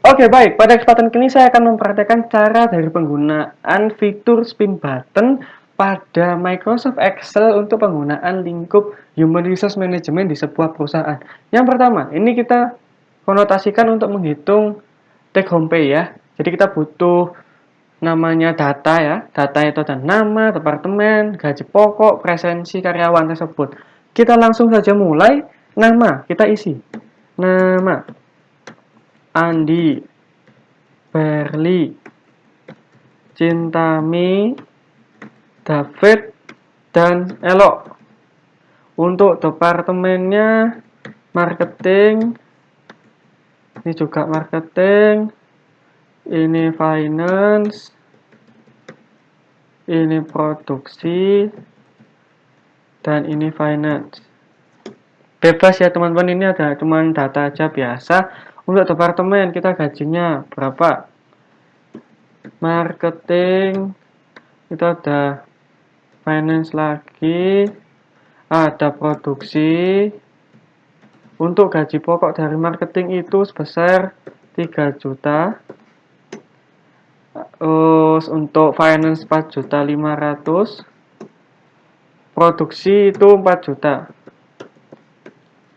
Oke, baik. Pada kesempatan kali ini saya akan mempraktekkan cara dari penggunaan fitur spin button pada Microsoft Excel untuk penggunaan lingkup Human Resource Management di sebuah perusahaan. Yang pertama, ini kita konotasikan untuk menghitung take home pay ya. Jadi kita butuh namanya data ya. Data itu ada nama, departemen, gaji pokok, presensi karyawan tersebut. Kita langsung saja mulai. Nama, kita isi. Nama, Andi, Berli, Cintami, David, dan Elok. Untuk departemennya marketing, ini juga marketing, ini finance, ini produksi, dan ini finance. Bebas ya teman-teman, ini ada cuman data aja biasa. Untuk departemen kita gajinya berapa? Marketing, itu ada finance lagi, ada produksi. Untuk gaji pokok dari marketing itu sebesar 3 juta. Terus untuk finance 4.500.000. Produksi itu 4 juta.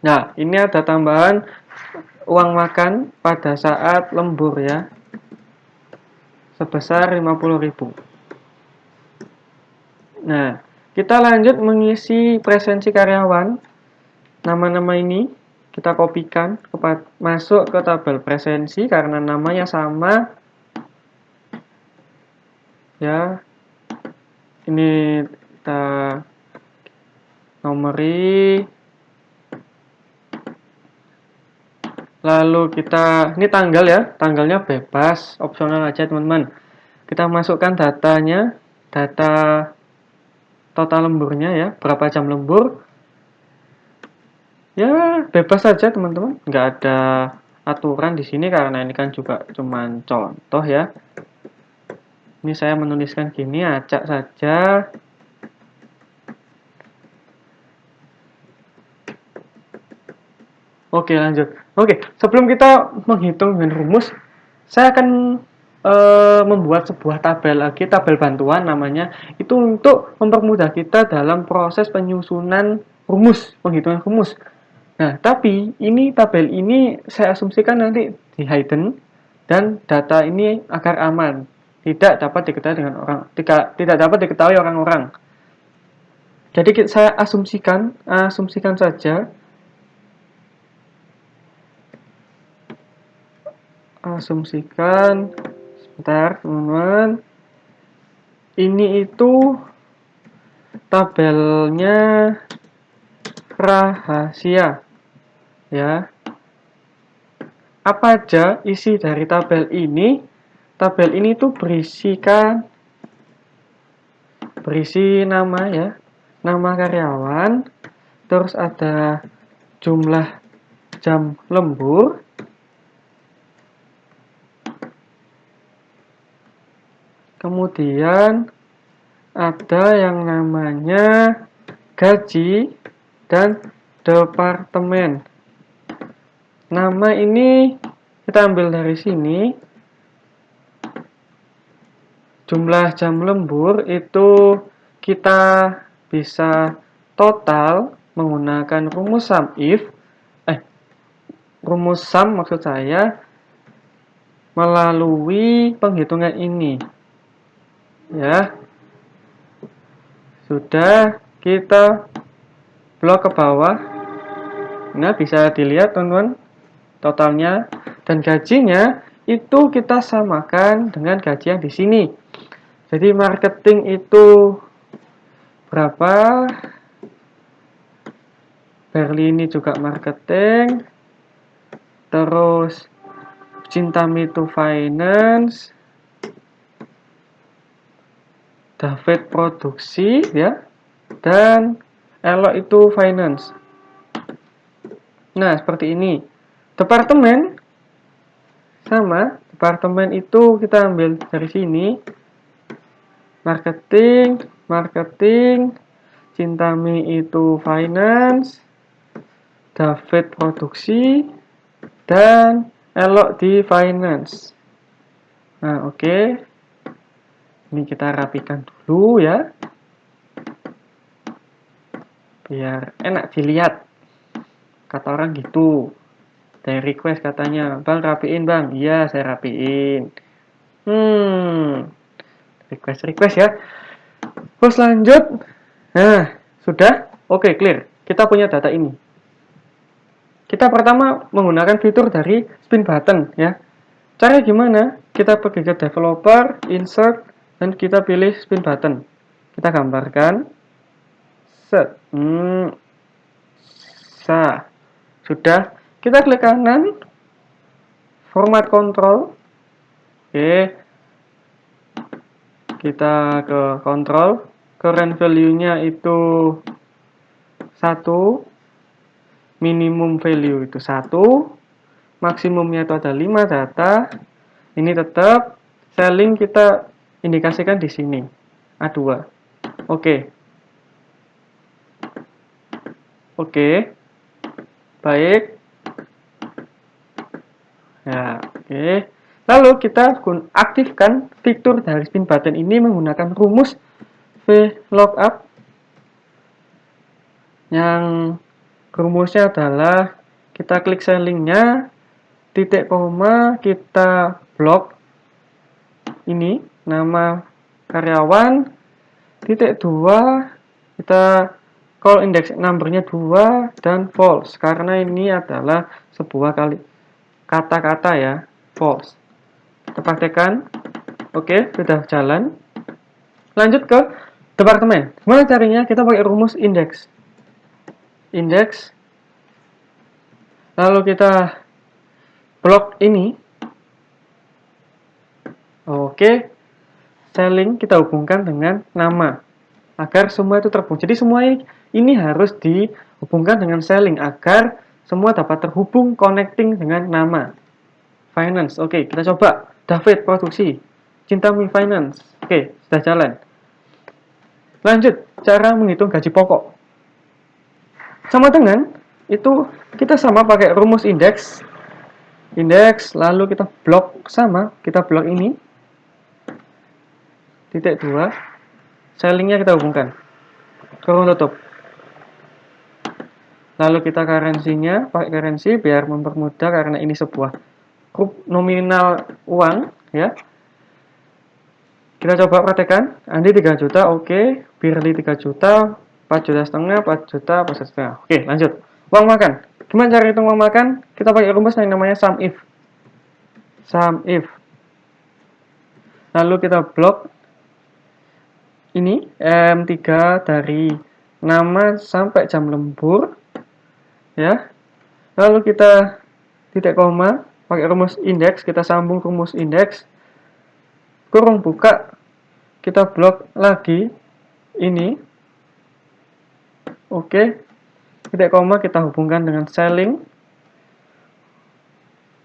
Nah, ini ada tambahan uang makan pada saat lembur ya. Sebesar 50.000. Nah, kita lanjut mengisi presensi karyawan. Nama-nama ini kita kopikan masuk ke tabel presensi karena namanya sama ya. Ini kita nomori, lalu kita ini tanggal ya, tanggalnya bebas, opsional aja teman-teman. Kita masukkan datanya, data total lemburnya ya, berapa jam lembur. Ya, bebas saja teman-teman, nggak ada aturan di sini karena ini kan juga cuman contoh ya. Ini saya menuliskan gini, acak saja. Oke, lanjut. Oke, sebelum kita menghitung dengan rumus, saya akan membuat sebuah tabel lagi, tabel bantuan namanya, itu untuk mempermudah kita dalam proses penyusunan rumus, penghitungan rumus. Nah, tapi ini tabel ini saya asumsikan nanti di hidden dan data ini agar aman, tidak dapat diketahui dengan orang, tidak dapat diketahui orang-orang. Jadi saya asumsikan saja, sebentar teman-teman. Ini itu tabelnya rahasia ya. Apa aja isi dari tabel ini? Tabel ini tuh berisi nama ya, nama karyawan, terus ada jumlah jam lembur, kemudian ada yang namanya gaji dan departemen. Nama ini kita ambil dari sini. Jumlah jam lembur itu kita bisa total menggunakan rumus sum if. Rumus sum maksud saya melalui penghitungan ini. Ya. Sudah kita blok ke bawah. Nah, bisa dilihat teman-teman totalnya dan gajinya itu kita samakan dengan gaji yang di sini. Jadi marketing itu berapa? Berli ini juga marketing. Terus Cintami itu finance. David produksi ya. Dan Elok itu finance. Nah, seperti ini. Departemen sama, departemen itu kita ambil dari sini. Marketing, Cintami itu finance, David produksi, dan elok di finance. Nah, oke. Ini kita rapikan dulu ya. Biar enak dilihat. Kata orang gitu. Dari request katanya, "Bang, rapiin, Bang." Iya, saya rapiin. Request ya. Terus lanjut. Nah, sudah. Oke, clear. Kita punya data ini. Kita pertama menggunakan fitur dari spin button ya. Caranya gimana? Kita pergi ke developer, insert, dan kita pilih spin button. Kita gambarkan. Set. Sudah. Kita klik kanan. Format control. Oke. Kita ke control. Current value-nya itu 1. Minimum value itu 1. Maksimumnya itu ada 5 data. Ini tetap selling kita indikasikan di sini. A2. Oke. Oke. Baik. Ya, oke. Lalu kita aktifkan fitur dari spin button ini menggunakan rumus VLOOKUP yang rumusnya adalah kita klik sellingnya, titik koma, kita blok ini nama karyawan, titik 2, kita call index numbernya 2 dan false karena ini adalah sebuah kata-kata ya, false. Kita praktekkan. Oke, sudah jalan. Lanjut ke departemen. Gimana caranya? Kita pakai rumus index. Index. Lalu kita blok ini. Oke. Selling kita hubungkan dengan nama. Agar semua itu terhubung. Jadi semua ini harus dihubungkan dengan selling agar semua dapat terhubung connecting dengan nama. Finance. Oke, kita coba. David produksi. Cinta Mi Finance. Oke, sudah jalan. Lanjut, cara menghitung gaji pokok. Sama dengan itu kita sama pakai rumus indeks. Indeks, lalu kita blok sama, kita blok ini. Titik 2. Sellingnya kita hubungkan. Kurung tutup. Lalu kita currency-nya, pakai currency biar mempermudah karena ini sebuah nominal uang, ya. Kita coba praktekkan. Andi 3 juta, oke. Birli 3 juta, 4 juta setengah, 4 juta, 4 juta setengah. Oke, lanjut. Uang makan. Gimana cara hitung uang makan? Kita pakai rumus yang namanya sum if. Sum if. Lalu kita blok ini M3 dari nama sampai jam lembur. Ya. Lalu kita titik koma, pakai rumus indeks, kita sambung rumus indeks. Kurung buka, kita blok lagi ini. Oke. Titik koma kita hubungkan dengan selling.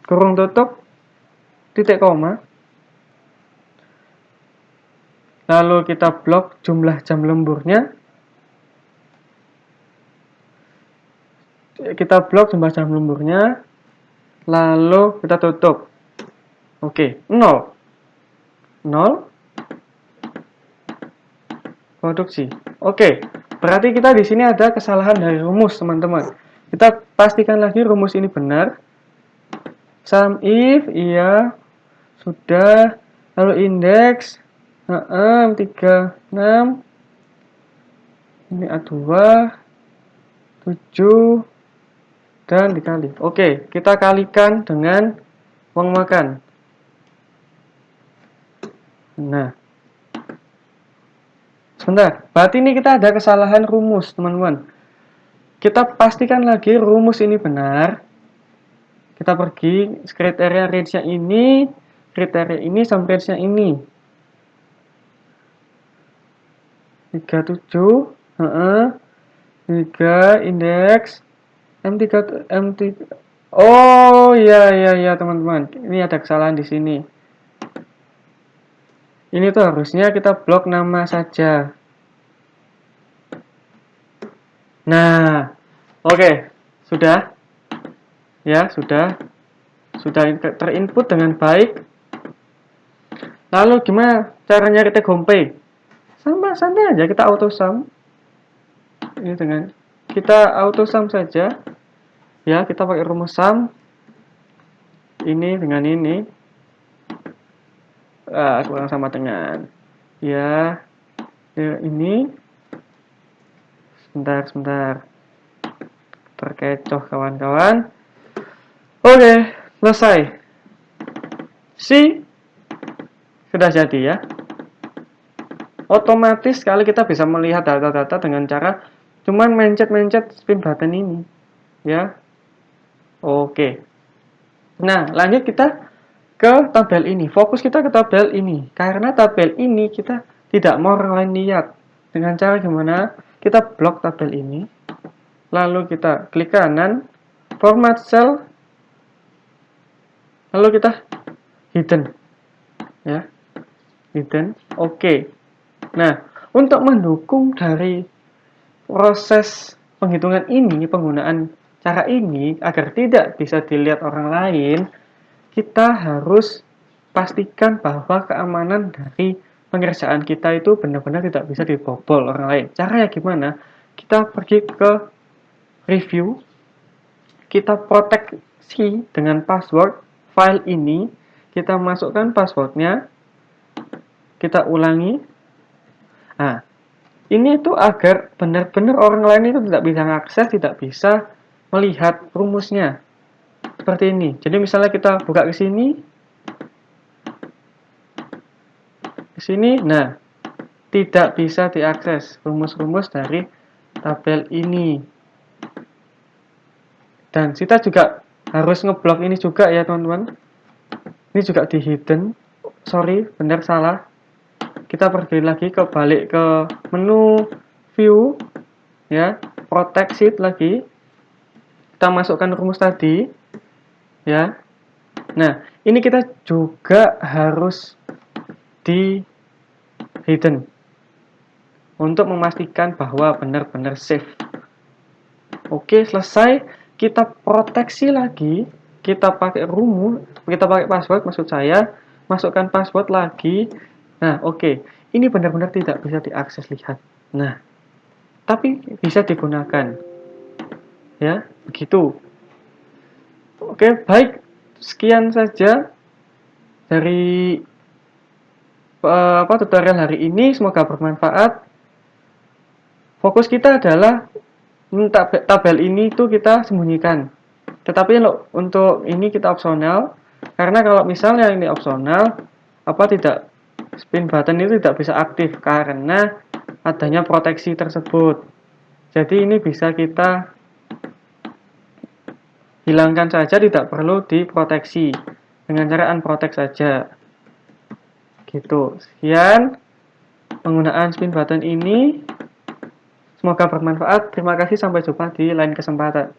Kurung tutup, titik koma. Lalu kita blok jumlah jam lemburnya. Kita blok jumlah jam lemburnya. Lalu kita tutup. Oke, 0. 0 produksi. Oke, berarti kita di sini ada kesalahan dari rumus, teman-teman. Kita pastikan lagi rumus ini benar. Sum if, iya, sudah. Lalu indeks, 36, ini A2, 7, dan dikali. Oke, kita kalikan dengan uang makan. Nah, sebentar, berarti ini kita ada kesalahan rumus, teman-teman. Kita pastikan lagi rumus ini benar. Kita pergi kriteria range-nya ini, kriteria ini sampai range-nya ini. 37, 3 indeks M3. Oh iya teman-teman. Ini ada kesalahan di sini. Ini tuh harusnya kita blok nama saja. Nah, oke, sudah. Ya, sudah. Sudah terinput dengan baik. Lalu gimana cara nyari take home pay? Sama santai aja, kita auto sum. Ini dengan kita auto sum saja. Ya, kita pakai rumus sum. Ini dengan ini. Kurang sama dengan ya, ini. Sebentar. Terkecoh kawan-kawan. Oke, selesai. Sudah jadi ya. Otomatis sekali kita bisa melihat data-data dengan cara cuman mencet-mencet spin button ini. Ya. Oke. Nah, lanjut kita ke tabel ini. Fokus kita ke tabel ini. Karena tabel ini kita tidak mau orang lain lihat. Dengan cara gimana? Kita blok tabel ini. Lalu kita klik kanan, format cell. Lalu kita hidden. Ya. Hidden. Oke. Nah, untuk mendukung dari proses penghitungan ini, penggunaan cara ini agar tidak bisa dilihat orang lain, kita harus pastikan bahwa keamanan dari pengerjaan kita itu benar-benar tidak bisa dibobol orang lain. Caranya gimana? Kita pergi ke review, kita proteksi dengan password file ini, kita masukkan passwordnya, kita ulangi. Nah, ini itu agar benar-benar orang lain itu tidak bisa mengakses, tidak bisa melihat rumusnya. Seperti ini. Jadi misalnya kita buka ke sini, nah, tidak bisa diakses rumus-rumus dari tabel ini. Dan kita juga harus ngeblok ini juga ya teman-teman. Ini juga di hidden. Sorry, benar salah. Kita pergi lagi balik ke menu view, ya, protect sheet lagi. Kita masukkan rumus tadi, ya. Nah, ini kita juga harus di hidden untuk memastikan bahwa benar-benar safe. Oke, selesai. Kita proteksi lagi, kita pakai rumus, kita pakai password maksud saya, masukkan password lagi. Nah, oke. Ini benar-benar tidak bisa diakses, lihat. Nah, tapi bisa digunakan. Ya, begitu. Oke, baik. Sekian saja dari tutorial hari ini, semoga bermanfaat. Fokus kita adalah tabel ini tuh kita sembunyikan. Tetapi untuk ini kita opsional, karena kalau misalnya ini opsional, tidak spin button itu tidak bisa aktif karena adanya proteksi tersebut. Jadi ini bisa kita hilangkan saja, tidak perlu diproteksi dengan cara unprotect saja. Gitu. Sekian penggunaan spin button ini. Semoga bermanfaat. Terima kasih, sampai jumpa di lain kesempatan.